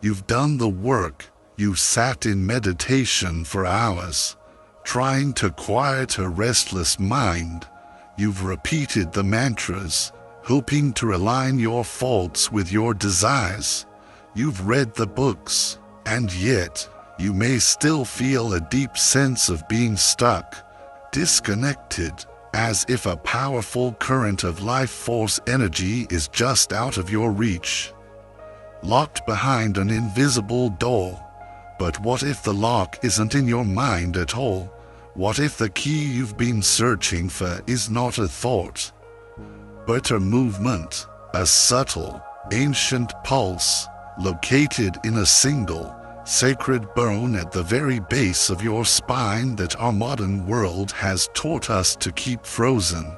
You've done the work. You've sat in meditation for hours, trying to quiet a restless mind. You've repeated the mantras, hoping to align your faults with your desires. You've read the books, and yet you may still feel a deep sense of being stuck, disconnected, as if a powerful current of life force energy is just out of your reach, locked behind an invisible door. But what if the lock isn't in your mind at all? What if the key you've been searching for is not a thought, but a movement, a subtle, ancient pulse, located in a single, sacred bone at the very base of your spine that our modern world has taught us to keep frozen,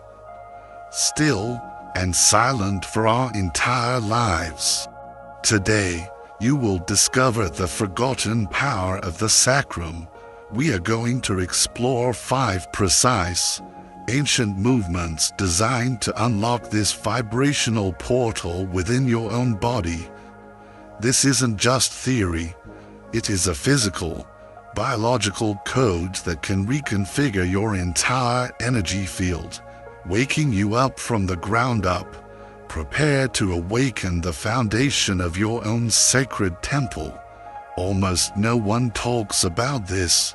still and silent for our entire lives? Today, you will discover the forgotten power of the sacrum. We are going to explore 5 precise, ancient movements designed to unlock this vibrational portal within your own body. This isn't just theory. It is a physical, biological code that can reconfigure your entire energy field, waking you up from the ground up. Prepare to awaken the foundation of your own sacred temple. Almost no one talks about this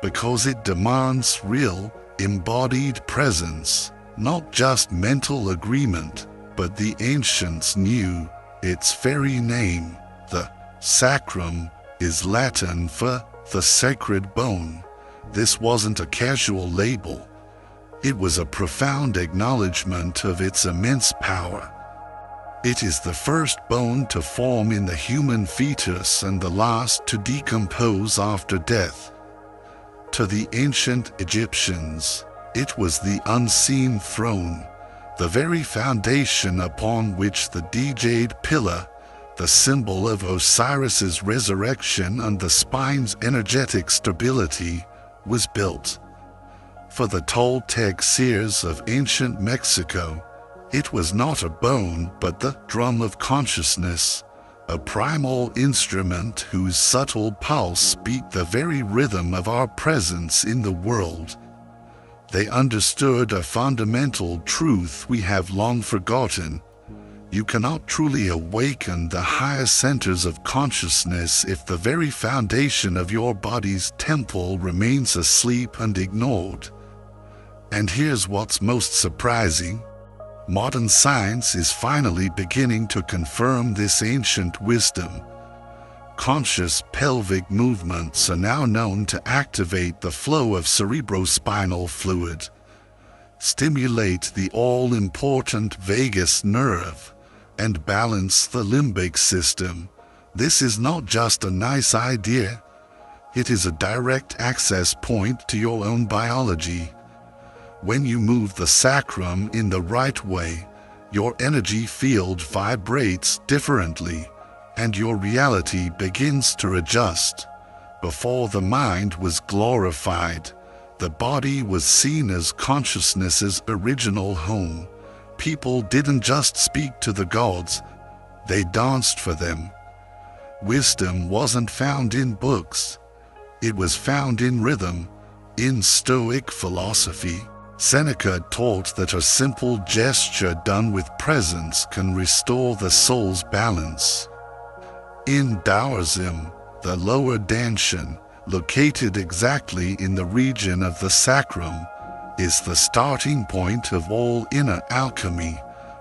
because it demands real, embodied presence, not just mental agreement, but the ancients knew its very name. The sacrum is Latin for the sacred bone. This wasn't a casual label. It was a profound acknowledgement of its immense power. It is the first bone to form in the human fetus and the last to decompose after death. To the ancient Egyptians, it was the unseen throne, the very foundation upon which the jade pillar, the symbol of Osiris's resurrection and the spine's energetic stability, was built. For the Toltec seers of ancient Mexico, it was not a bone but the drum of consciousness, a primal instrument whose subtle pulse beat the very rhythm of our presence in the world. They understood a fundamental truth we have long forgotten. You cannot truly awaken the higher centers of consciousness if the very foundation of your body's temple remains asleep and ignored. And here's what's most surprising. Modern science is finally beginning to confirm this ancient wisdom. Conscious pelvic movements are now known to activate the flow of cerebrospinal fluid, stimulate the all-important vagus nerve, and balance the limbic system. This is not just a nice idea. It is a direct access point to your own biology. When you move the sacrum in the right way, your energy field vibrates differently, and your reality begins to adjust. Before the mind was glorified, the body was seen as consciousness's original home. People didn't just speak to the gods, they danced for them. Wisdom wasn't found in books. It was found in rhythm, in Stoic philosophy. Seneca taught that a simple gesture done with presence can restore the soul's balance. In Taoism, the lower Danshan, located exactly in the region of the sacrum, is the starting point of all inner alchemy,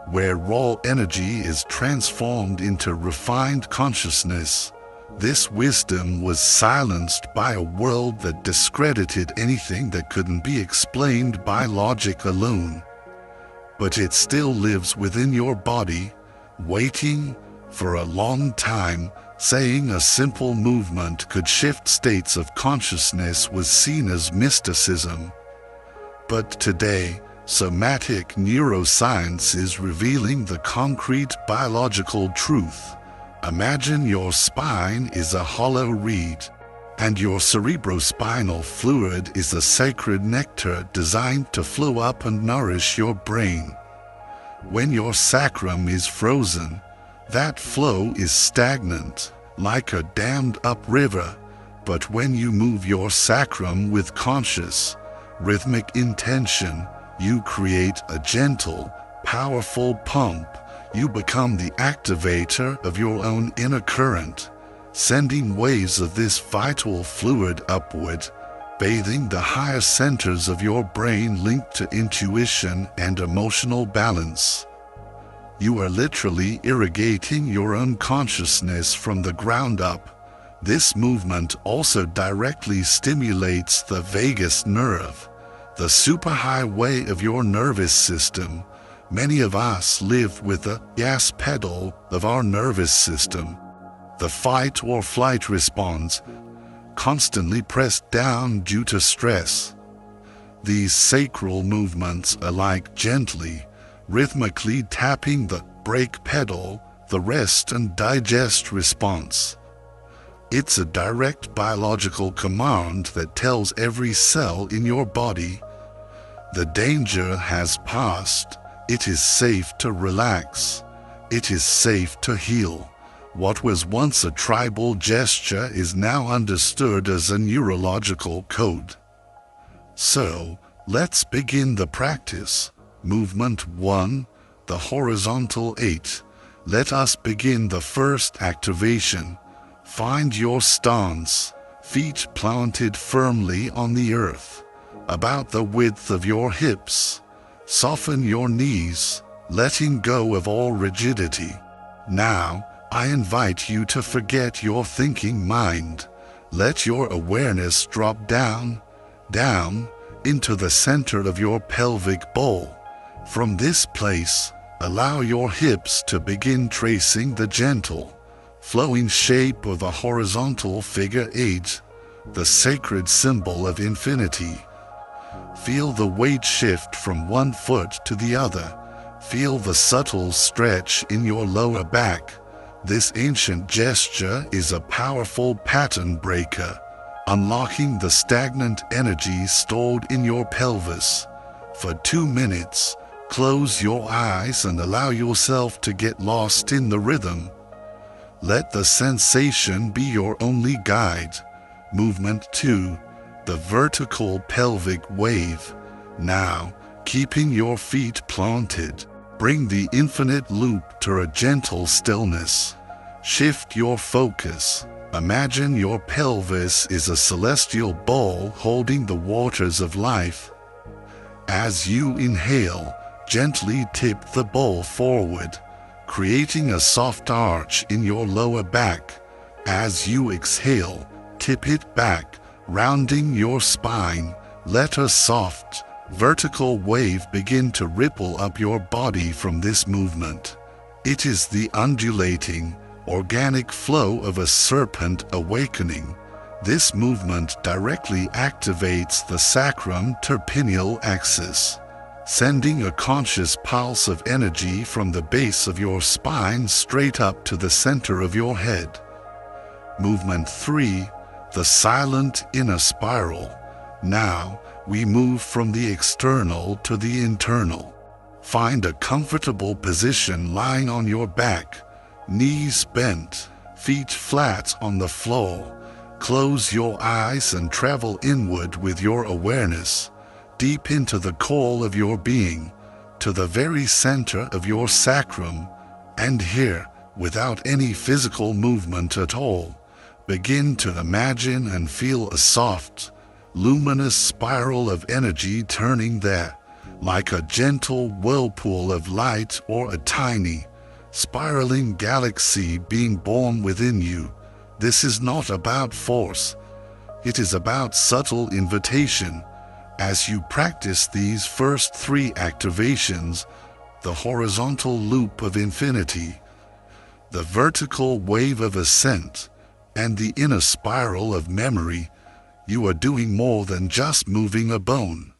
where raw energy is transformed into refined consciousness. This wisdom was silenced by a world that discredited anything that couldn't be explained by logic alone. But it still lives within your body, waiting. For a long time, saying a simple movement could shift states of consciousness was seen as mysticism. But today, somatic neuroscience is revealing the concrete biological truth. Imagine your spine is a hollow reed, and your cerebrospinal fluid is a sacred nectar designed to flow up and nourish your brain. When your sacrum is frozen, that flow is stagnant, like a dammed-up river, but when you move your sacrum with conscious, rhythmic intention, you create a gentle, powerful pump. You become the activator of your own inner current, sending waves of this vital fluid upward, bathing the higher centers of your brain linked to intuition and emotional balance. You are literally irrigating your own consciousness from the ground up. This movement also directly stimulates the vagus nerve, the superhighway of your nervous system. Many of us live with the gas pedal of our nervous system, the fight or flight response, constantly pressed down due to stress. These sacral movements are like gently, rhythmically tapping the brake pedal, the rest and digest response. It's a direct biological command that tells every cell in your body, the danger has passed. It is safe to relax. It is safe to heal. What was once a tribal gesture is now understood as a neurological code. So, let's begin the practice. Movement 1, the horizontal 8. Let us begin the first activation. Find your stance, feet planted firmly on the earth, about the width of your hips. Soften your knees, letting go of all rigidity. Now, I invite you to forget your thinking mind. Let your awareness drop down, into the center of your pelvic bowl. From this place, allow your hips to begin tracing the gentle, flowing shape of a horizontal figure 8, the sacred symbol of infinity. Feel the weight shift from one foot to the other. Feel the subtle stretch in your lower back. This ancient gesture is a powerful pattern breaker, unlocking the stagnant energy stored in your pelvis. For 2 minutes, close your eyes and allow yourself to get lost in the rhythm. Let the sensation be your only guide. Movement 2. The vertical pelvic wave. Now, keeping your feet planted, bring the infinite loop to a gentle stillness. Shift your focus. Imagine your pelvis is a celestial bowl holding the waters of life. As you inhale, gently tip the bowl forward, creating a soft arch in your lower back. As you exhale, tip it back, rounding your spine. Let a soft, vertical wave begin to ripple up your body from this movement. It is the undulating, organic flow of a serpent awakening. This movement directly activates the sacrum to pineal axis, sending a conscious pulse of energy from the base of your spine straight up to the center of your head. Movement 3. The silent inner spiral. Now, we move from the external to the internal. Find a comfortable position lying on your back, knees bent, feet flat on the floor. Close your eyes and travel inward with your awareness, deep into the core of your being, to the very center of your sacrum, and here, without any physical movement at all, begin to imagine and feel a soft, luminous spiral of energy turning there, like a gentle whirlpool of light or a tiny, spiraling galaxy being born within you. This is not about force. It is about subtle invitation. As you practice these first 3 activations, the horizontal loop of infinity, the vertical wave of ascent, and the inner spiral of memory, you are doing more than just moving a bone.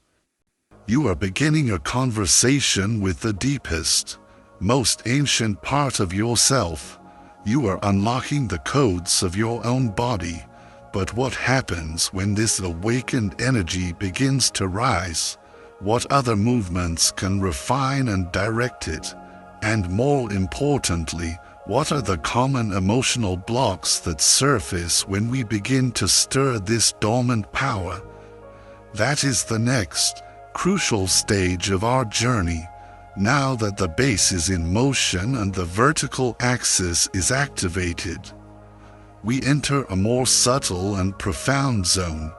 You are beginning a conversation with the deepest, most ancient part of yourself. You are unlocking the codes of your own body. But what happens when this awakened energy begins to rise? What other movements can refine and direct it? And more importantly, What are the common emotional blocks that surface when we begin to stir this dormant power? That is the next, crucial stage of our journey. Now that the base is in motion and the vertical axis is activated, we enter a more subtle and profound zone.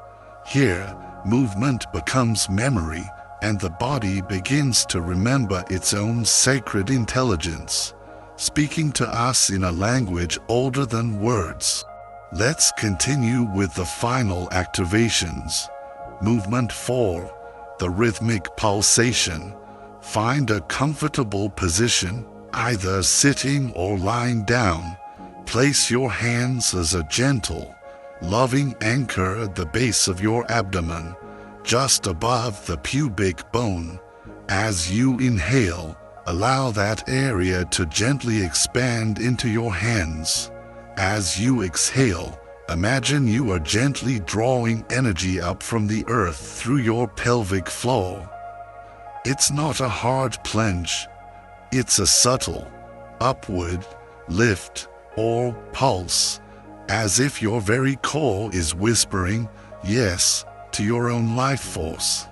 Here, movement becomes memory, and the body begins to remember its own sacred intelligence, speaking to us in a language older than words. Let's continue with the final activations. Movement 4, the rhythmic pulsation. Find a comfortable position, either sitting or lying down. Place your hands as a gentle, loving anchor at the base of your abdomen, just above the pubic bone. As you inhale, allow that area to gently expand into your hands. As you exhale, imagine you are gently drawing energy up from the earth through your pelvic floor. It's not a hard plunge. It's a subtle, upward lift or pulse, as if your very core is whispering yes to your own life force.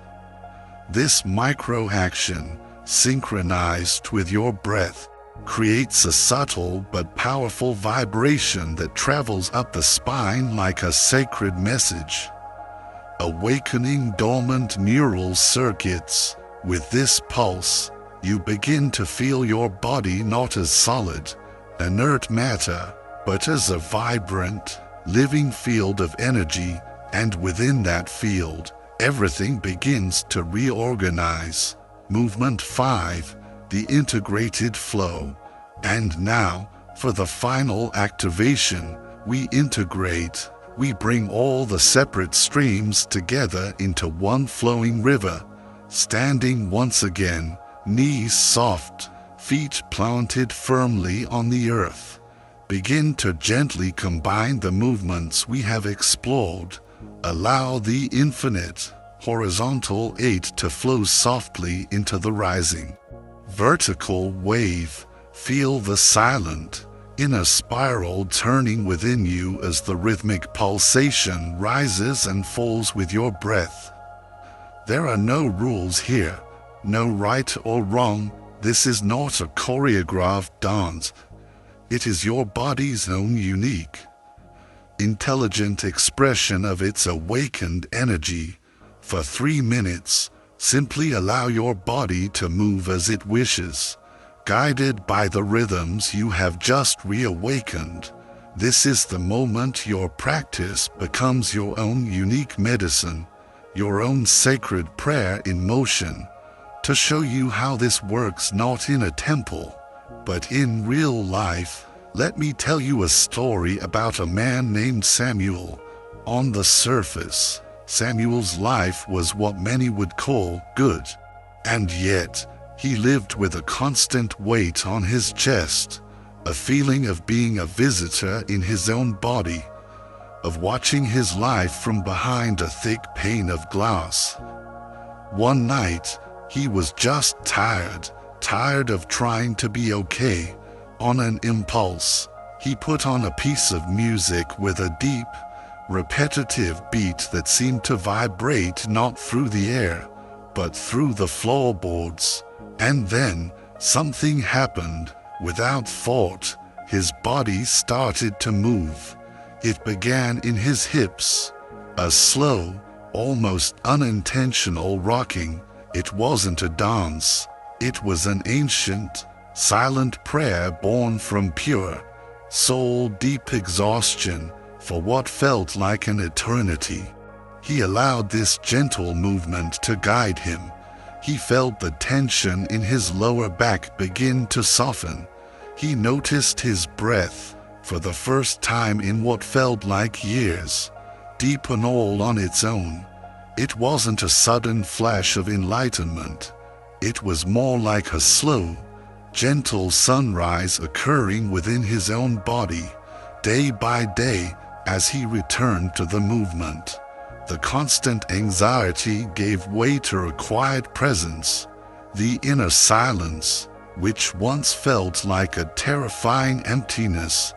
This micro-action, synchronized with your breath, creates a subtle but powerful vibration that travels up the spine like a sacred message, awakening dormant neural circuits. With this pulse, you begin to feel your body not as solid, inert matter, but as a vibrant, living field of energy, and within that field, everything begins to reorganize. Movement 5, the integrated flow. And now, for the final activation, we integrate. We bring all the separate streams together into one flowing river. Standing once again, knees soft, feet planted firmly on the earth. Begin to gently combine the movements we have explored. Allow the infinite, horizontal eight to flow softly into the rising vertical wave. Feel the silent, inner spiral turning within you as the rhythmic pulsation rises and falls with your breath. There are no rules here, no right or wrong. This is not a choreographed dance. It is your body's own unique, intelligent expression of its awakened energy. For 3 minutes, simply allow your body to move as it wishes, guided by the rhythms you have just reawakened. This is the moment your practice becomes your own unique medicine, your own sacred prayer in motion. To show you how this works not in a temple, but in real life, let me tell you a story about a man named Samuel. On the surface, Samuel's life was what many would call good, and yet he lived with a constant weight on his chest, a feeling of being a visitor in his own body, of watching his life from behind a thick pane of glass. One night, he was just tired of trying to be okay. On an impulse, he put on a piece of music with a deep, repetitive beat that seemed to vibrate not through the air, but through the floorboards. And then, something happened. Without thought, his body started to move. It began in his hips, a slow, almost unintentional rocking. It wasn't a dance. It was an ancient, silent prayer born from pure, soul-deep exhaustion for what felt like an eternity. He allowed this gentle movement to guide him. He felt the tension in his lower back begin to soften. He noticed his breath, for the first time in what felt like years, deepen all on its own. It wasn't a sudden flash of enlightenment. It was more like a slow, gentle sunrise occurring within his own body, day by day, as he returned to the movement. The constant anxiety gave way to a quiet presence. The inner silence, which once felt like a terrifying emptiness,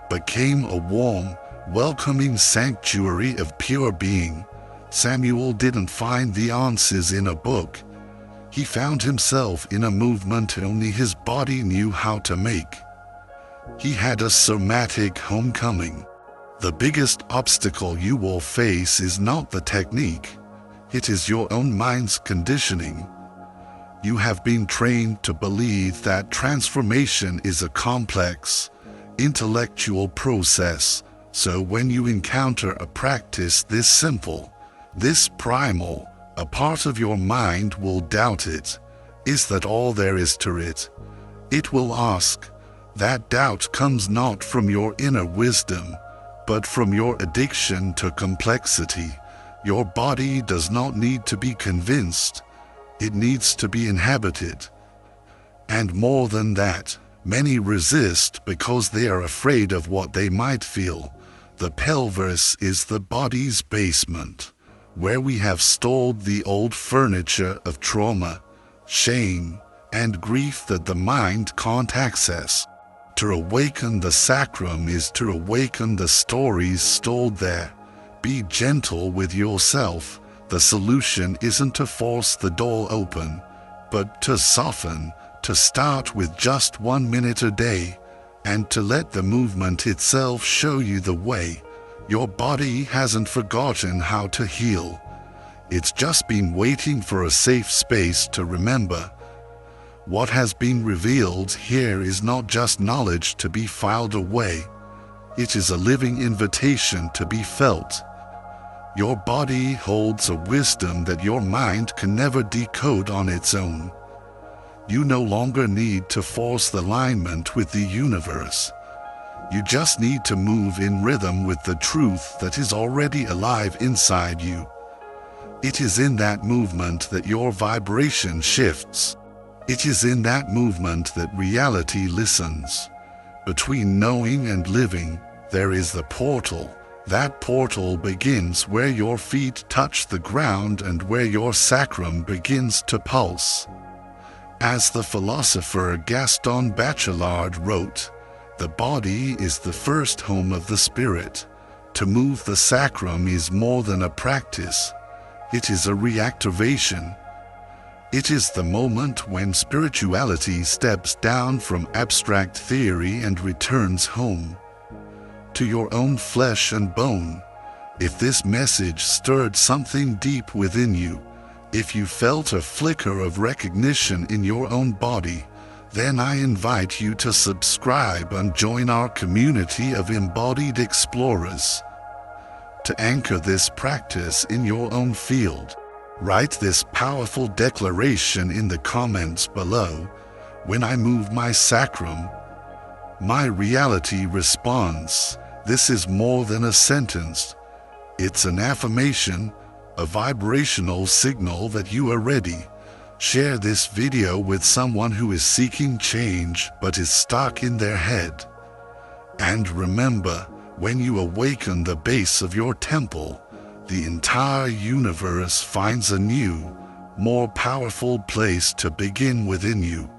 became a warm, welcoming sanctuary of pure being. Samuel didn't find the answers in a book. He found himself in a movement only his body knew how to make. He had a somatic homecoming. The biggest obstacle you will face is not the technique. It is your own mind's conditioning. You have been trained to believe that transformation is a complex, intellectual process, so when you encounter a practice this simple, this primal, a part of your mind will doubt it. Is that all there is to it? It will ask. That doubt comes not from your inner wisdom, but from your addiction to complexity. Your body does not need to be convinced. It needs to be inhabited. And more than that, many resist because they are afraid of what they might feel. The pelvis is the body's basement, where we have stored the old furniture of trauma, shame, and grief that the mind can't access. To awaken the sacrum is to awaken the stories stored there. Be gentle with yourself. The solution isn't to force the door open, but to soften, to start with just 1 minute a day, and to let the movement itself show you the way. Your body hasn't forgotten how to heal. It's just been waiting for a safe space to remember. What has been revealed here is not just knowledge to be filed away. It is a living invitation to be felt. Your body holds a wisdom that your mind can never decode on its own. You no longer need to force the alignment with the universe. You just need to move in rhythm with the truth that is already alive inside you. It is in that movement that your vibration shifts. It is in that movement that reality listens. Between knowing and living, there is the portal. That portal begins where your feet touch the ground and where your sacrum begins to pulse. As the philosopher Gaston Bachelard wrote, the body is the first home of the spirit. To move the sacrum is more than a practice. It is a reactivation. It is the moment when spirituality steps down from abstract theory and returns home to your own flesh and bone. If this message stirred something deep within you, if you felt a flicker of recognition in your own body, then I invite you to subscribe and join our community of embodied explorers. To anchor this practice in your own field, write this powerful declaration in the comments below. When I move my sacrum, my reality responds. This is more than a sentence. It's an affirmation, a vibrational signal that you are ready. Share this video with someone who is seeking change but is stuck in their head. And remember, when you awaken the base of your temple, the entire universe finds a new, more powerful place to begin within you.